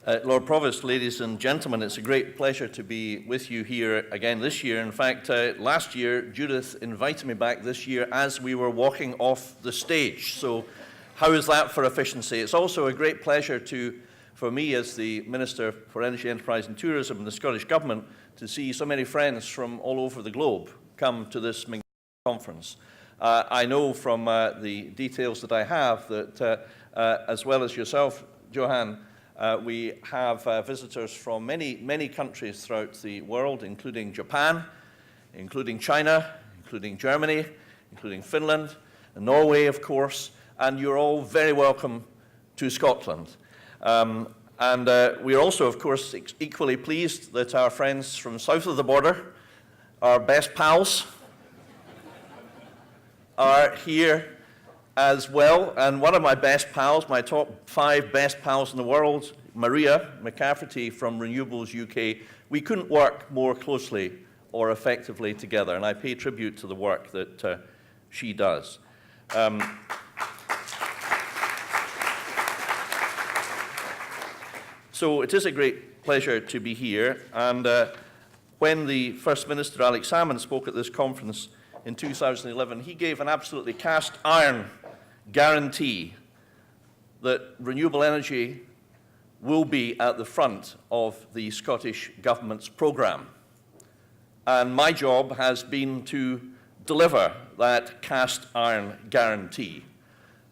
Lord Provost, ladies and gentlemen, it's a great pleasure to be with you here again this year. In fact, last year, Judith invited me back this year as we were walking off the stage. So how is that for efficiency? It's also a great pleasure for me as the Minister for Energy, Enterprise and Tourism in the Scottish Government to see so many friends from all over the globe come to this conference. I know from the details that I have that as well as yourself, Johan, we have visitors from many countries throughout the world, including Japan, including China, including Germany, including Finland, and Norway, of course, and you're all very welcome to Scotland. We're also, of course, equally pleased that our friends from south of the border, our best pals, are here as well, and one of my best pals, my top 5 best pals in the world, Maria McCafferty from Renewables UK, we couldn't work more closely or effectively together, and I pay tribute to the work that she does. So it is a great pleasure to be here, and when the First Minister, Alex Salmond, spoke at this conference in 2011, he gave an absolutely cast iron guarantee that renewable energy will be at the front of the Scottish Government's programme. And my job has been to deliver that cast iron guarantee.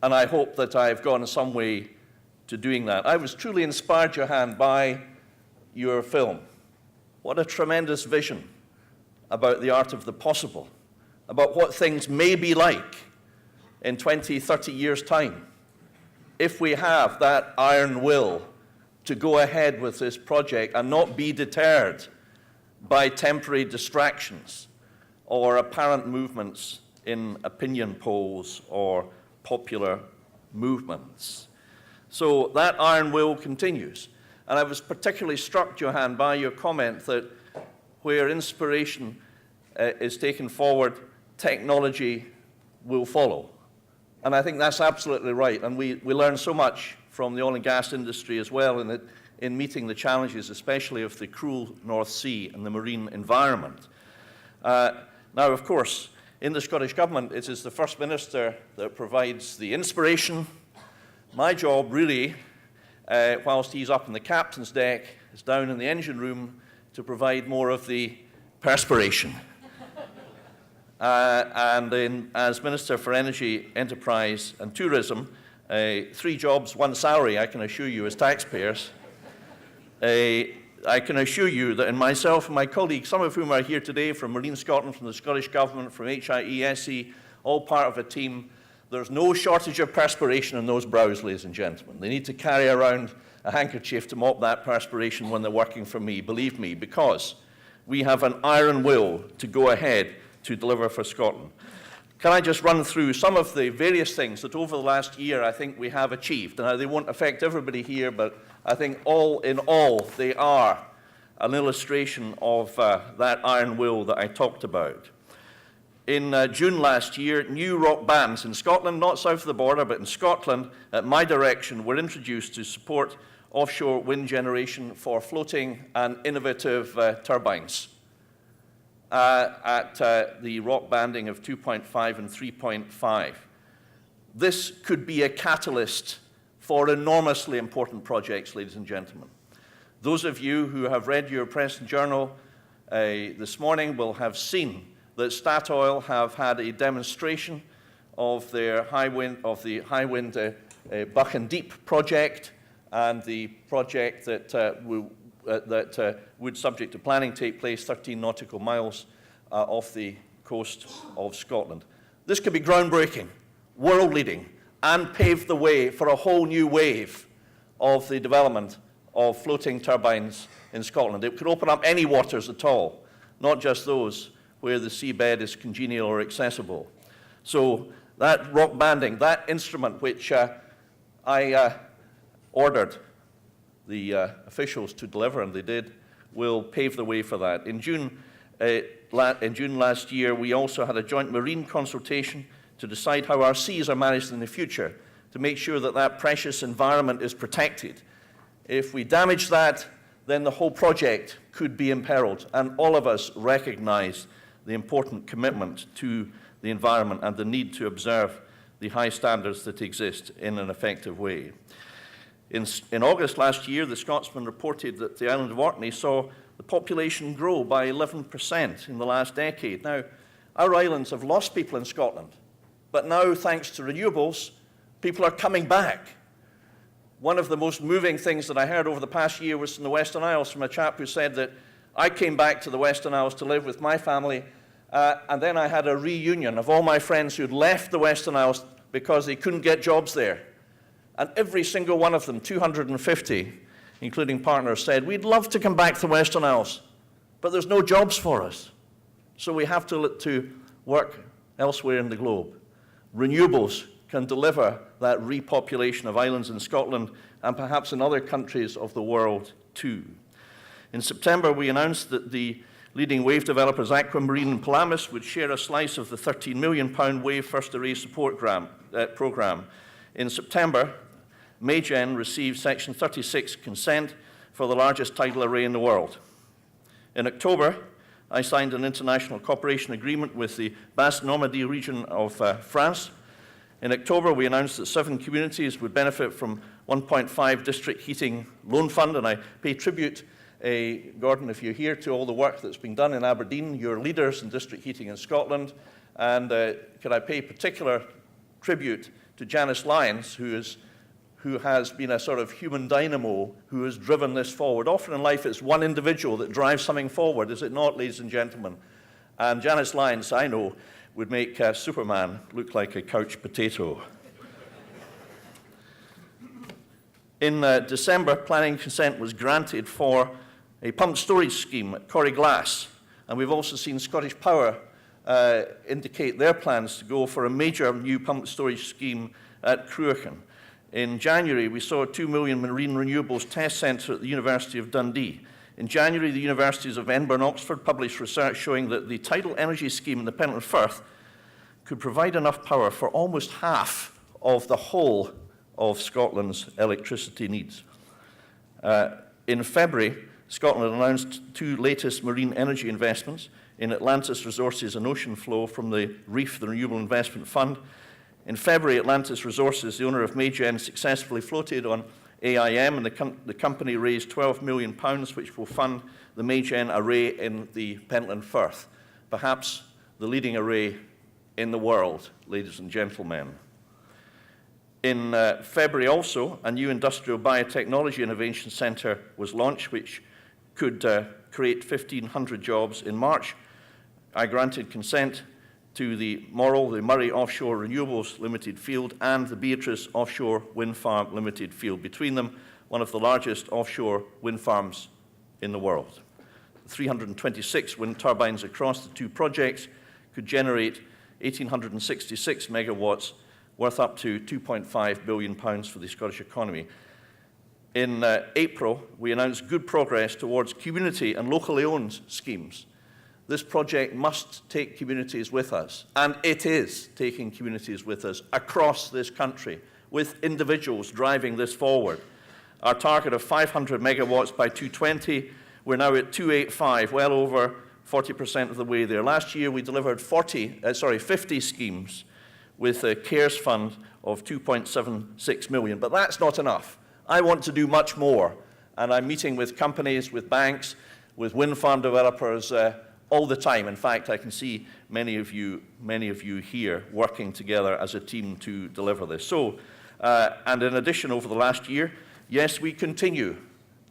And I hope that I've gone some way to doing that. I was truly inspired, Johan, by your film. What a tremendous vision about the art of the possible, about what things may be like in 20, 30 years' time, if we have that iron will to go ahead with this project and not be deterred by temporary distractions or apparent movements in opinion polls or popular movements. So that iron will continues. And I was particularly struck, Johan, by your comment that where inspiration is taken forward, technology will follow. And I think that's absolutely right. And we learn so much from the oil and gas industry as well in meeting the challenges, especially of the cruel North Sea and the marine environment. Now, of course, in the Scottish Government, it is the First Minister that provides the inspiration. My job, really, whilst he's up on the captain's deck, is down in the engine room to provide more of the perspiration. As Minister for Energy, Enterprise and Tourism, 3 jobs, 1 salary, I can assure you as taxpayers. I can assure you that in myself and my colleagues, some of whom are here today from Marine Scotland, from the Scottish Government, from HIESE, all part of a team, there's no shortage of perspiration on those brows, ladies and gentlemen. They need to carry around a handkerchief to mop that perspiration when they're working for me, believe me, because we have an iron will to go ahead to deliver for Scotland. Can I just run through some of the various things that over the last year I think we have achieved? Now, they won't affect everybody here, but I think all in all, they are an illustration of that iron will that I talked about. In June last year, new rock bands in Scotland, not south of the border, but in Scotland, at my direction, were introduced to support offshore wind generation for floating and innovative turbines. At the rock banding of 2.5 and 3.5. This could be a catalyst for enormously important projects, ladies and gentlemen. Those of you who have read your press and journal this morning will have seen that Statoil have had a demonstration of their the high wind Buchan Deep project, and the project that would, subject to planning, take place 13 nautical miles off the coast of Scotland. This could be groundbreaking, world-leading, and pave the way for a whole new wave of the development of floating turbines in Scotland. It could open up any waters at all, not just those where the seabed is congenial or accessible. So that rock banding, that instrument which I ordered the officials to deliver, and they did, will pave the way for that. In June last year, we also had a joint marine consultation to decide how our seas are managed in the future, to make sure that that precious environment is protected If we damage that, then the whole project could be imperiled. And all of us recognize the important commitment to the environment and the need to observe the high standards that exist in an effective way. In August last year, the Scotsman reported that the island of Orkney saw the population grow by 11% in the last decade. Now, our islands have lost people in Scotland, but now, thanks to renewables, people are coming back. One of the most moving things that I heard over the past year was in the Western Isles from a chap who said that I came back to the Western Isles to live with my family, and then I had a reunion of all my friends who'd left the Western Isles because they couldn't get jobs there. And every single one of them, 250, including partners, said, we'd love to come back to the Western Isles, but there's no jobs for us. So we have to look to work elsewhere in the globe. Renewables can deliver that repopulation of islands in Scotland and perhaps in other countries of the world too. In September, we announced that the leading wave developers Aquamarine and Pelamis would share a slice of the £13 million wave first array support programme. In September, Maygen received Section 36 consent for the largest tidal array in the world. In October, I signed an international cooperation agreement with the Basse-Normandie region of France. In October, we announced that 7 communities would benefit from 1.5 district heating loan fund, and I pay tribute, Gordon, if you're here, to all the work that's been done in Aberdeen, your leaders in district heating in Scotland, and could I pay particular tribute to Janice Lyons, who has been a sort of human dynamo who has driven this forward. Often in life, it's one individual that drives something forward, is it not, ladies and gentlemen? And Janice Lyons, I know, would make Superman look like a couch potato. In December, planning consent was granted for a pumped storage scheme at Corriglass, and we've also seen Scottish Power indicate their plans to go for a major new pumped storage scheme at Cruachan. In January, we saw a 2 million marine renewables test centre at the University of Dundee. In January, the universities of Edinburgh and Oxford published research showing that the tidal energy scheme in the Pentland Firth could provide enough power for almost half of the whole of Scotland's electricity needs. In February, Scotland announced 2 latest marine energy investments in Atlantis Resources and Ocean Flow from the REEF, the Renewable Investment Fund. In February, Atlantis Resources, the owner of Maygen, successfully floated on AIM, and the company raised £12 million, which will fund the Maygen array in the Pentland Firth, perhaps the leading array in the world, ladies and gentlemen. In February also, a new industrial biotechnology innovation centre was launched, which could create 1,500 jobs. In March, I granted consent to the Morrell, the Murray Offshore Renewables Limited Field, and the Beatrice Offshore Wind Farm Limited Field. Between them, one of the largest offshore wind farms in the world. 326 wind turbines across the 2 projects could generate 1,866 megawatts, worth up to £2.5 billion for the Scottish economy. In April, we announced good progress towards community and locally owned schemes. This project must take communities with us, and it is taking communities with us across this country, with individuals driving this forward. Our target of 500 megawatts by 2020, we're now at 285, well over 40% of the way there. Last year, we delivered 50 schemes with a CARES fund of 2.76 million, but that's not enough. I want to do much more, and I'm meeting with companies, with banks, with wind farm developers all the time. In fact, I can see many of you here working together as a team to deliver this. So, and in addition, over the last year, yes, we continue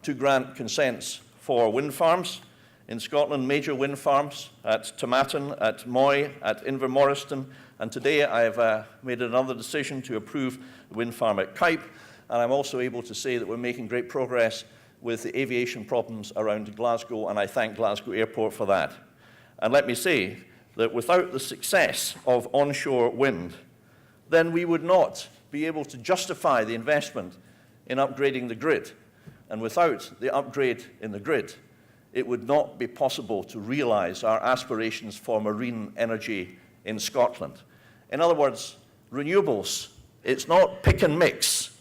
to grant consents for wind farms in Scotland, major wind farms at Tomatin, at Moy, at Invermorriston, and today I have made another decision to approve the wind farm at Kype, and I'm also able to say that we're making great progress with the aviation problems around Glasgow, and I thank Glasgow Airport for that. And let me say that without the success of onshore wind, then we would not be able to justify the investment in upgrading the grid. And without the upgrade in the grid, it would not be possible to realize our aspirations for marine energy in Scotland. In other words, renewables, it's not pick and mix.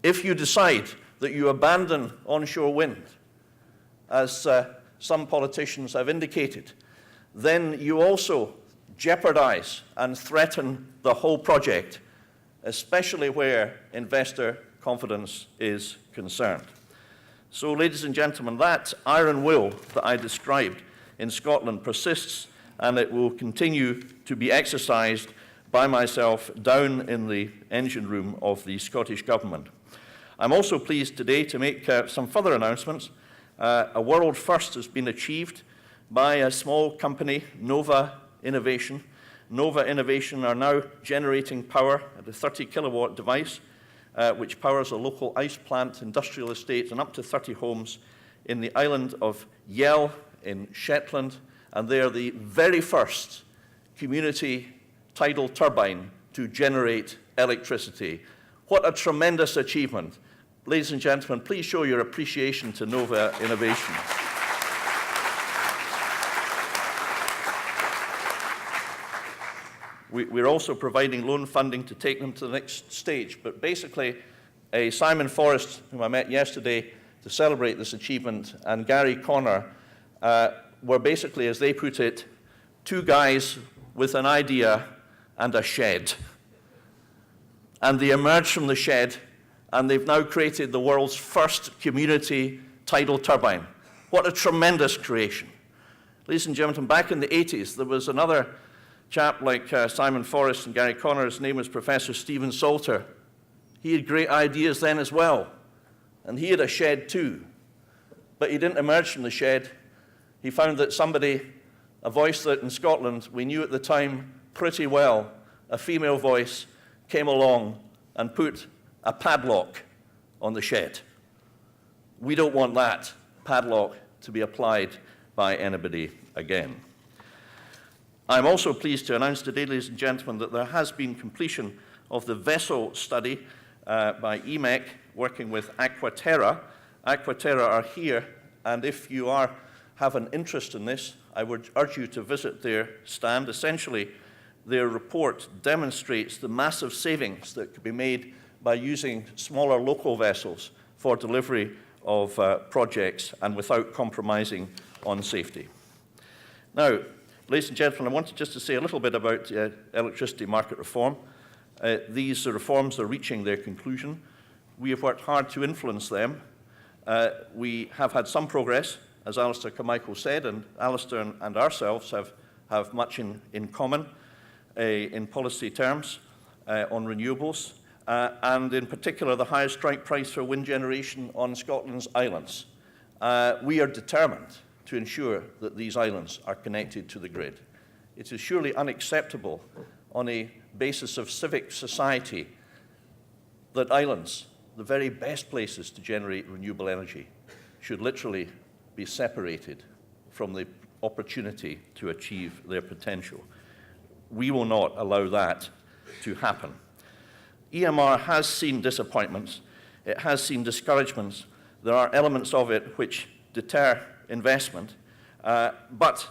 If you decide that you abandon onshore wind, as some politicians have indicated, then you also jeopardize and threaten the whole project, especially where investor confidence is concerned. So, ladies and gentlemen, that iron will that I described in Scotland persists, and it will continue to be exercised by myself down in the engine room of the Scottish Government. I'm also pleased today to make some further announcements. A world first has been achieved by a small company, Nova Innovation. Nova Innovation are now generating power at a 30-kilowatt device, which powers a local ice plant, industrial estate, and up to 30 homes in the island of Yell in Shetland, and they are the very first community tidal turbine to generate electricity. What a tremendous achievement. Ladies and gentlemen, please show your appreciation to Nova Innovation. We're also providing loan funding to take them to the next stage. But basically, Simon Forrest, whom I met yesterday to celebrate this achievement, and Gary Connor were basically, as they put it, two guys with an idea and a shed. And they emerged from the shed, and they've now created the world's first community tidal turbine. What a tremendous creation. Ladies and gentlemen, back in the 80s, there was another chap like Simon Forrest and Gary Connor. His name was Professor Stephen Salter. He had great ideas then as well, and he had a shed too. But he didn't emerge from the shed. He found that somebody, a voice that in Scotland we knew at the time pretty well, a female voice, came along and put a padlock on the shed. We don't want that padlock to be applied by anybody again. I'm also pleased to announce today, ladies and gentlemen, that there has been completion of the vessel study by EMEC, working with Aquaterra. Aquaterra are here, and if you have an interest in this, I would urge you to visit their stand. Essentially, their report demonstrates the massive savings that could be made by using smaller local vessels for delivery of projects and without compromising on safety. Now, ladies and gentlemen, I wanted just to say a little bit about electricity market reform. These reforms are reaching their conclusion. We have worked hard to influence them. We have had some progress, as Alistair Carmichael said, and Alistair and ourselves have much in common in policy terms on renewables, and in particular the highest strike price for wind generation on Scotland's islands. We are determined to ensure that these islands are connected to the grid. It is surely unacceptable on a basis of civic society that islands, the very best places to generate renewable energy, should literally be separated from the opportunity to achieve their potential. We will not allow that to happen. EMR has seen disappointments. It has seen discouragements. There are elements of it which deter investment, but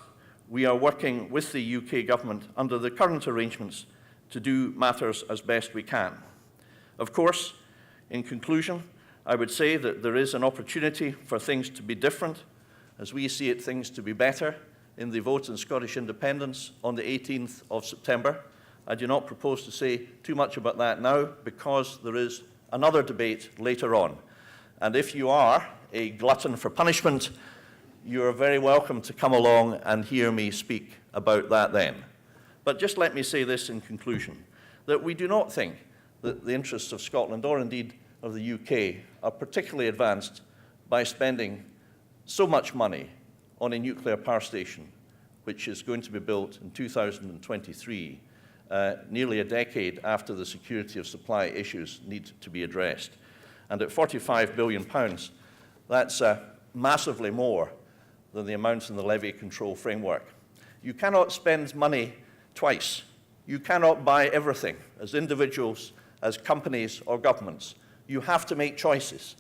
we are working with the UK government under the current arrangements to do matters as best we can. Of course, in conclusion, I would say that there is an opportunity for things to be different. As we see it, things to be better in the vote on Scottish independence on the 18th of September. I do not propose to say too much about that now because there is another debate later on. And if you are a glutton for punishment, you are very welcome to come along and hear me speak about that then. But just let me say this in conclusion, that we do not think that the interests of Scotland, or indeed of the UK, are particularly advanced by spending so much money on a nuclear power station, which is going to be built in 2023, nearly a decade after the security of supply issues need to be addressed. And at £45 billion, that's massively more than the amounts in the levy control framework. You cannot spend money twice. You cannot buy everything as individuals, as companies or governments. You have to make choices.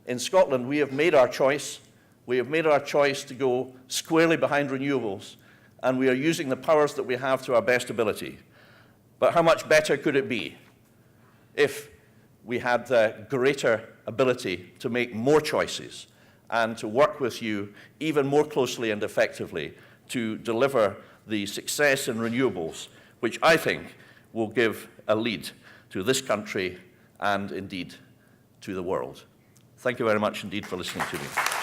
In Scotland, we have made our choice. We have made our choice to go squarely behind renewables, and we are using the powers that we have to our best ability. But how much better could it be if we had greater ability to make more choices and to work with you even more closely and effectively to deliver the success in renewables, which I think will give a lead to this country and indeed to the world. Thank you very much indeed for listening to me.